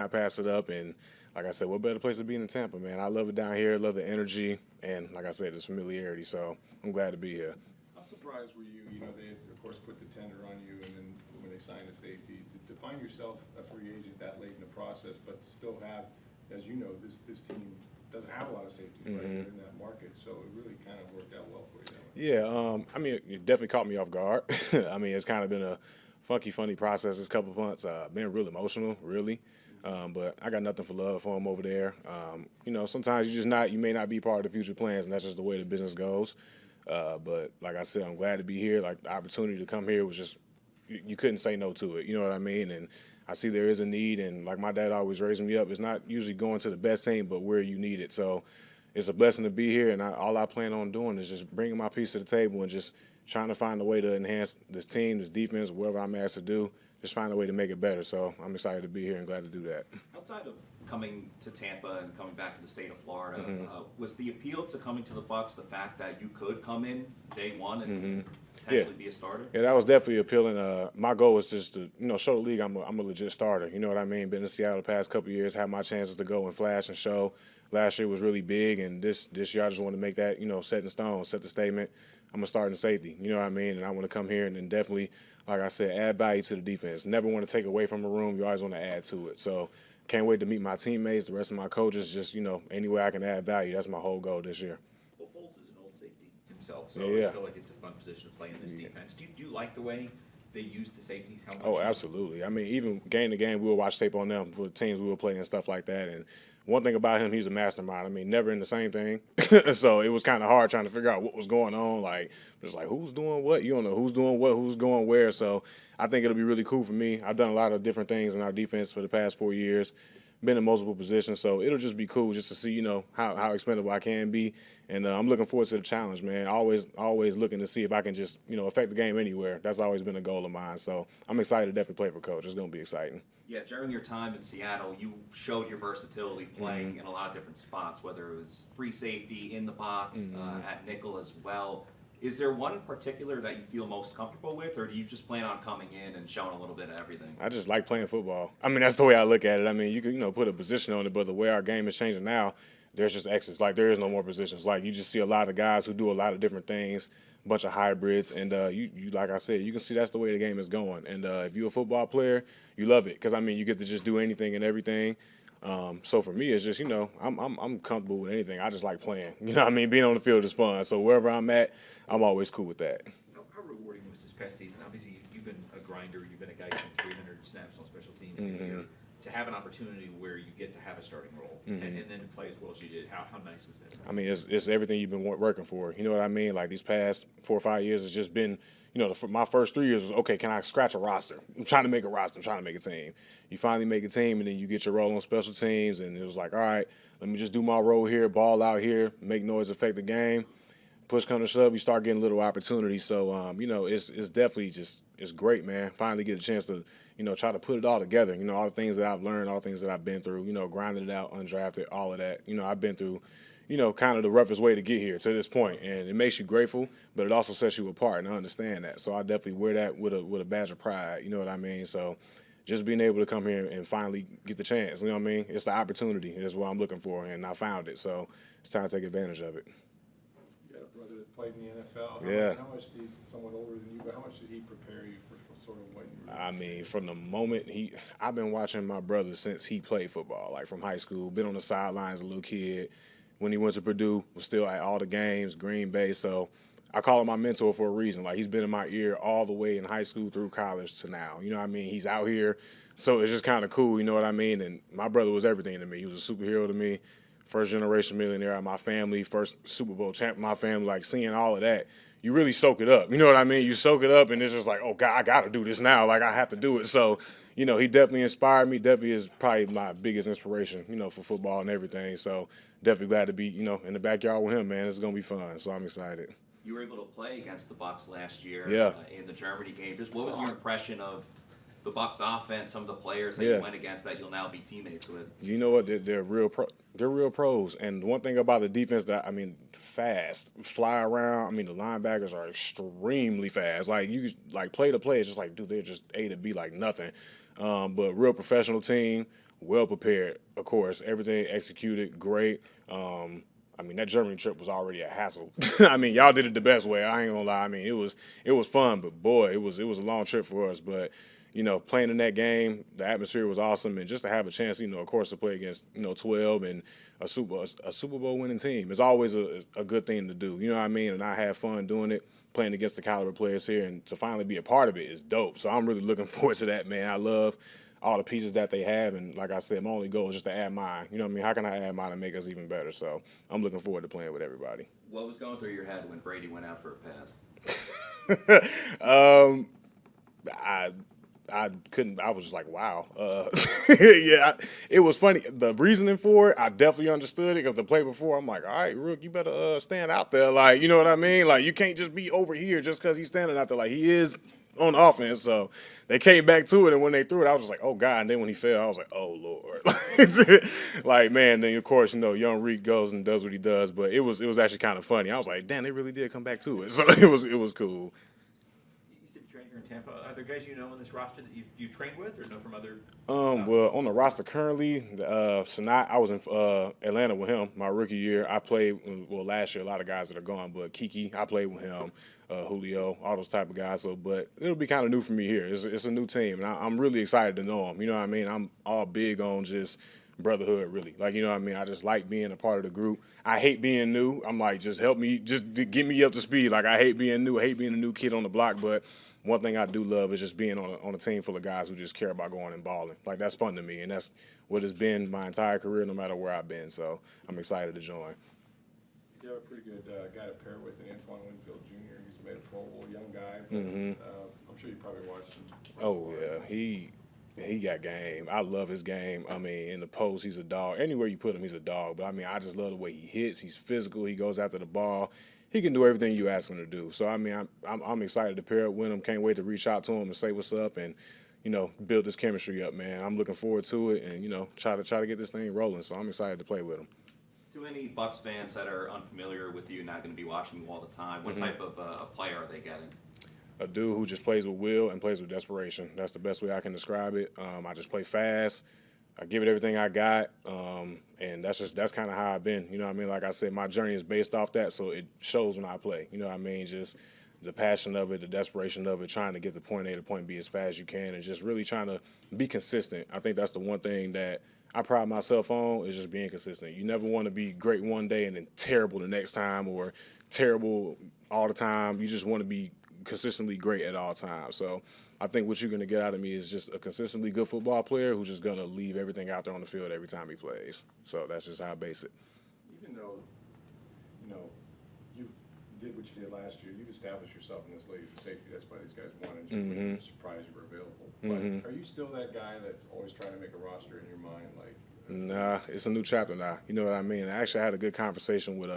not pass it up. And like I said, what better place to be than Tampa, man? I love it down here, love the energy, and like I said, it's familiarity. So I'm glad to be here. How surprised were you? You know, they of course put the tender on you, and then when they signed a safety, to find yourself a free agent that late in the process, but to still have, as you know, this team doesn't have a lot of safeties right here in that market, so it really kind of worked out well for you. Yeah, I mean, it definitely caught me off guard. I mean, it's kind of been a funny process this couple of months. Been real emotional, really. But I got nothing for love for him over there. Sometimes you may not be part of the future plans, and that's just the way the business goes. But like I said, I'm glad to be here. Like the opportunity to come here was just, you couldn't say no to it. You know what I mean? And I see there is a need, and like my dad always raised me up, it's not usually going to the best team, but where you need it. So it's a blessing to be here, and all I plan on doing is just bringing my piece to the table and just trying to find a way to enhance this team, this defense, whatever I'm asked to do, just find a way to make it better. So I'm excited to be here and glad to do that. Outside of coming to Tampa and coming back to the state of Florida, was the appeal to coming to the Bucs the fact that you could come in day one and potentially be a starter? Yeah, that was definitely appealing. My goal was just to, show the league I'm a legit starter. You know what I mean? Been in Seattle the past couple of years, had my chances to go and flash and show. Last year was really big, and this year I just want to make that, set in stone, set the statement. I'm a starting safety, you know what I mean? And I want to come here and then definitely, like I said, add value to the defense. Never want to take away from a room. You always want to add to it. So can't wait to meet my teammates, the rest of my coaches, just, any way I can add value. That's my whole goal this year. Well, Foles is an old safety himself, so Yeah. I feel like it's a fun position to play in this defense. Do you like the way they use the safeties? How much? Oh, absolutely. I mean, even game to game, we'll watch tape on them for the teams we will play and stuff like that. And one thing about him, he's a mastermind. I mean, never in the same thing. So it was kind of hard trying to figure out what was going on. Like, just like, who's doing what? You don't know who's doing what, who's going where. So I think it'll be really cool for me. I've done a lot of different things in our defense for the past 4 years. Been in multiple positions, so it'll just be cool just to see, how expendable I can be, and I'm looking forward to the challenge, man. Always looking to see if I can just, affect the game anywhere. That's always been a goal of mine, so I'm excited to definitely play for Coach. It's going to be exciting. Yeah, during your time in Seattle, you showed your versatility playing in a lot of different spots, whether it was free safety, in the box, at nickel as well. Is there one in particular that you feel most comfortable with, or do you just plan on coming in and showing a little bit of everything? I just like playing football. I mean, that's the way I look at it. I mean, you can, put a position on it, but the way our game is changing now, there's just X's. Like, there is no more positions. Like, you just see a lot of guys who do a lot of different things, a bunch of hybrids, and you like I said, you can see that's the way the game is going. And if you're a football player, you love it because, I mean, you get to just do anything and everything. So for me, it's just, I'm comfortable with anything. I just like playing. You know what I mean? Being on the field is fun. So wherever I'm at, I'm always cool with that. How rewarding was this past season? Obviously, you've been a grinder. You've been a guy from 300 snaps on special teams in a year. To have an opportunity where you get to have a starting role and then to play as well as you did, how nice was that? I mean, it's everything you've been working for. You know what I mean? Like these past 4 or 5 years has just been, my first 3 years was, okay, can I scratch a roster? I'm trying to make a roster. I'm trying to make a team. You finally make a team, and then you get your role on special teams, and it was like, all right, let me just do my role here, ball out here, make noise, affect the game. Push come to shove, you start getting little opportunities. So, it's definitely just, it's great, man. Finally get a chance to, try to put it all together. All the things that I've learned, all the things that I've been through, grinding it out, undrafted, all of that. I've been through, kind of the roughest way to get here to this point. And it makes you grateful, but it also sets you apart, and I understand that. So I definitely wear that with a badge of pride, you know what I mean? So just being able to come here and finally get the chance, you know what I mean? It's the opportunity. That's what I'm looking for, and I found it. So it's time to take advantage of it. Brother that played in the NFL. How much did somewhat older than you, but how much did he prepare you for sort of what you were I mean, from the moment I've been watching my brother since he played football, like from high school, been on the sidelines as a little kid. When he went to Purdue, was still at all the games, Green Bay. So I call him my mentor for a reason. Like, he's been in my ear all the way in high school through college to now. You know what I mean? He's out here. So it's just kind of cool, you know what I mean? And my brother was everything to me. He was a superhero to me. First generation millionaire of my family, first Super Bowl champ of my family, like seeing all of that, you really soak it up. You know what I mean? You soak it up, and it's just like, oh, God, I got to do this now. Like, I have to do it. So, he definitely inspired me. Definitely is probably my biggest inspiration, for football and everything. So, definitely glad to be, in the backyard with him, man. It's going to be fun. So, I'm excited. You were able to play against the Bucs last year in the Germany game. Just what was your impression of the Bucs offense, some of the players that you went against that you'll now be teammates with? You know what? They're real pros. And one thing about the defense fast, fly around. I mean, the linebackers are extremely fast. Like, you play to play, it's just like, dude, they're just A to B like nothing. But real professional team, well prepared, of course. Everything executed great. I mean, that Germany trip was already a hassle. I mean, y'all did it the best way. I ain't gonna lie. I mean, it was fun, but boy, it was a long trip for us. But playing in that game, the atmosphere was awesome, and just to have a chance, of course, to play against 12 and a Super Bowl winning team is always a good thing to do. You know what I mean? And I had fun doing it, playing against the caliber players here, and to finally be a part of it is dope. So I'm really looking forward to that, man. I love all the pieces that they have, and like I said, my only goal is just to add mine. You know what I mean? How can I add mine and make us even better? So I'm looking forward to playing with everybody. What was going through your head when Brady went out for a pass? I couldn't. I was just like, wow. Yeah, it was funny. The reasoning for it, I definitely understood it because the play before, I'm like, all right, Rook, you better stand out there. Like, you know what I mean? Like, you can't just be over here just because he's standing out there. Like, he is on offense. So they came back to it, and when they threw it, I was just like, oh God. And then when he fell, I was like, oh Lord. Like, man. Then of course, young Reek goes and does what he does. But it was actually kind of funny. I was like, damn, they really did come back to it. So it was cool. You said you trained here in Tampa. Are there guys you know on this roster that you trained with or know from other? Well, on the roster currently, Sanat, I was in Atlanta with him my rookie year. I played, well, last year, a lot of guys that are gone, but Kiki, I played with him, Julio, all those type of guys. So, but it'll be kind of new for me here. It's a new team, and I'm really excited to know them. You know what I mean? I'm all big on just brotherhood, really. Like, you know what I mean? I just like being a part of the group. I hate being new. I'm like, just help me, just get me up to speed. Like, I hate being new. I hate being a new kid on the block, but one thing I do love is just being on a team full of guys who just care about going and balling. Like, that's fun to me, and that's what it's been my entire career, no matter where I've been. So I'm excited to join. You have a pretty good guy to pair with in Antoine Winfield Jr. He's made a Pro Bowl, young guy. I'm sure you probably watched him. Oh, yeah. He got game. I love his game. I mean, in the post, he's a dog. Anywhere you put him, he's a dog. But, I mean, I just love the way he hits. He's physical. He goes after the ball. He can do everything you ask him to do. So, I mean, I'm excited to pair up with him. Can't wait to reach out to him and say what's up and, build this chemistry up, man. I'm looking forward to it and, try to get this thing rolling. So I'm excited to play with him. To any Bucs fans that are unfamiliar with you, not going to be watching you all the time, what type of a player are they getting? A dude who just plays with will and plays with desperation. That's the best way I can describe it. I just play fast. I give it everything I got, and that's kind of how I've been. You know what I mean? Like I said, my journey is based off that, so it shows when I play. You know what I mean? Just the passion of it, the desperation of it, trying to get to point A to point B as fast as you can, and just really trying to be consistent. I think that's the one thing that I pride myself on is just being consistent. You never want to be great one day and then terrible the next time or terrible all the time. You just want to be consistently great at all times. So I think what you're going to get out of me is just a consistently good football player who's just going to leave everything out there on the field every time he plays. So that's just how I base it. Even though, you did what you did last year, you've established yourself in this league as a safety. That's why these guys wanted you. Surprised you were available. But are you still that guy that's always trying to make a roster in your mind? Like, Nah, it's a new chapter now. You know what I mean? Actually, I had a good conversation with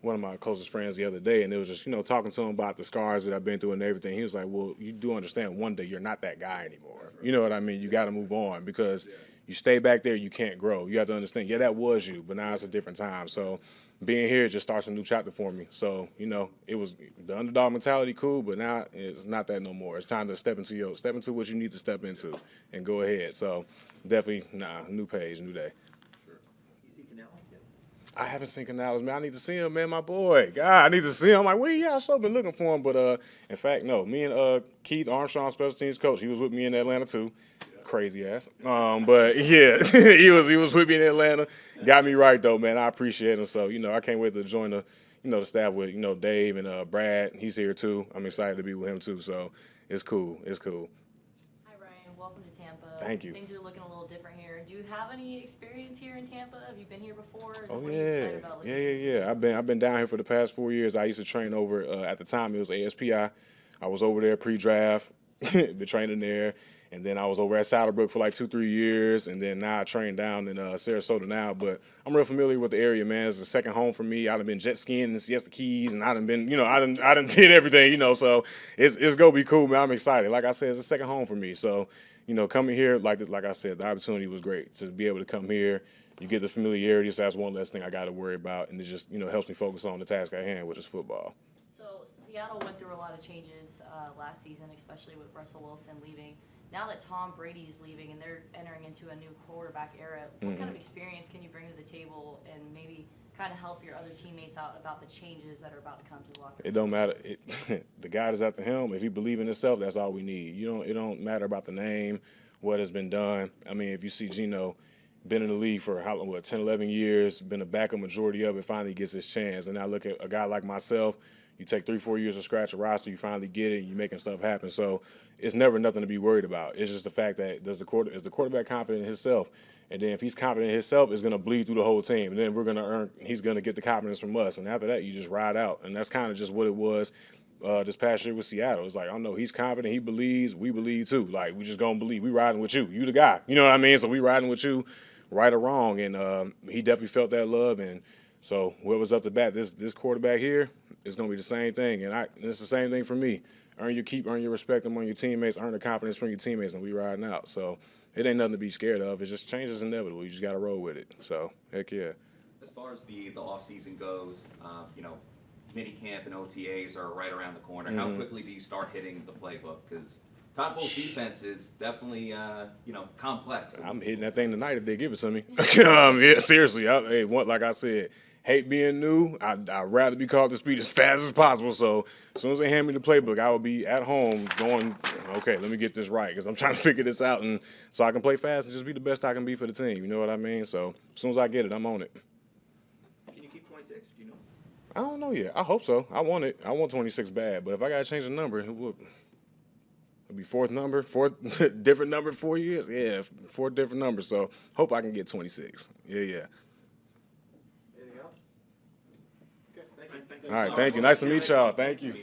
one of my closest friends the other day, and it was just, talking to him about the scars that I've been through and everything. He was like, well, you do understand one day you're not that guy anymore. You know what I mean? You got to move on because you stay back there, you can't grow. You have to understand, yeah, that was you, but now it's a different time. So being here just starts a new chapter for me. So, it was the underdog mentality, cool, but now it's not that no more. It's time to step into what you need to step into and go ahead. So definitely, new page, new day. You see Canales yet? I haven't seen Canales, man. I need to see him, man, my boy. God, I need to see him. I'm like, where you at? I've so been looking for him. But, in fact, no. Me and Keith Armstrong, special teams coach, he was with me in Atlanta, too. Crazy ass. But, yeah, he was with me in Atlanta. Got me right, though, man. I appreciate him. So, I can't wait to join the staff with, Dave and Brad. He's here, too. I'm excited to be with him, too. So, it's cool. It's cool. Hi, Ryan. Welcome to Tampa. Thank you. Things are looking a little different here. Do you have any experience here in Tampa? Have you been here before? Oh, What are you yeah. excited about living Yeah. I've been down here for the past 4 years. I used to train over, at the time, it was ASPI. I was over there pre-draft, been training there. And then I was over at Saddlebrook for like 2-3 years. And then now I train down in Sarasota now. But I'm real familiar with the area, man. It's a second home for me. I done been jet skiing in Siesta Keys. And I done been, I done did everything, So it's going to be cool, man. I'm excited. Like I said, it's a second home for me. So, coming here, like I said, the opportunity was great to be able to come here. You get the familiarity, so that's one less thing I got to worry about. And it just, helps me focus on the task at hand, which is football. So Seattle went through a lot of changes last season, especially with Russell Wilson leaving. Now that Tom Brady is leaving and they're entering into a new quarterback era, what kind of experience can you bring to the table and maybe kind of help your other teammates out about the changes that are about to come to the locker room? It don't matter. The guy that's at the helm, if he believes in himself, that's all we need. It don't matter about the name, what has been done. I mean, if you see Geno, been in the league for 10, 11 years, been a backup majority of it, finally gets his chance. And now look at a guy like myself. You take 3-4 years to scratch a roster, you finally get it, you're making stuff happen. So it's never nothing to be worried about. It's just the fact that is the quarterback confident in himself? And then if he's confident in himself, it's going to bleed through the whole team. And then he's going to get the confidence from us. And after that, you just ride out. And that's kind of just what it was this past year with Seattle. It's like, I know he's confident, he believes, we believe too. Like, we just going to believe. We riding with you. You the guy. You know what I mean? So we riding with you, right or wrong. And he definitely felt that love. And so whoever's up to bat, this quarterback here, it's going to be the same thing. And it's the same thing for me. Earn your respect among your teammates, earn the confidence from your teammates, and we riding out. So it ain't nothing to be scared of. It's just change is inevitable. You just got to roll with it. So, heck yeah. As far as the offseason goes, mini camp and OTAs are right around the corner. How quickly do you start hitting the playbook? Because Todd Bowles' defense is definitely, complex. I'm hitting that thing tonight if they give it to me. Yeah, seriously. Like I said, hate being new. I'd rather be called to speed as fast as possible. So as soon as they hand me the playbook, I will be at home going, okay, let me get this right because I'm trying to figure this out and so I can play fast and just be the best I can be for the team. You know what I mean? So as soon as I get it, I'm on it. Can you keep 26? Do you know? I don't know yet. I hope so. I want it. I want 26 bad. But if I got to change the number, it'll be different number 4 years. Yeah, 4 different numbers. So hope I can get 26. Yeah. Anything else? Okay, thank you. All right, thank you. Nice to meet y'all. Thank you.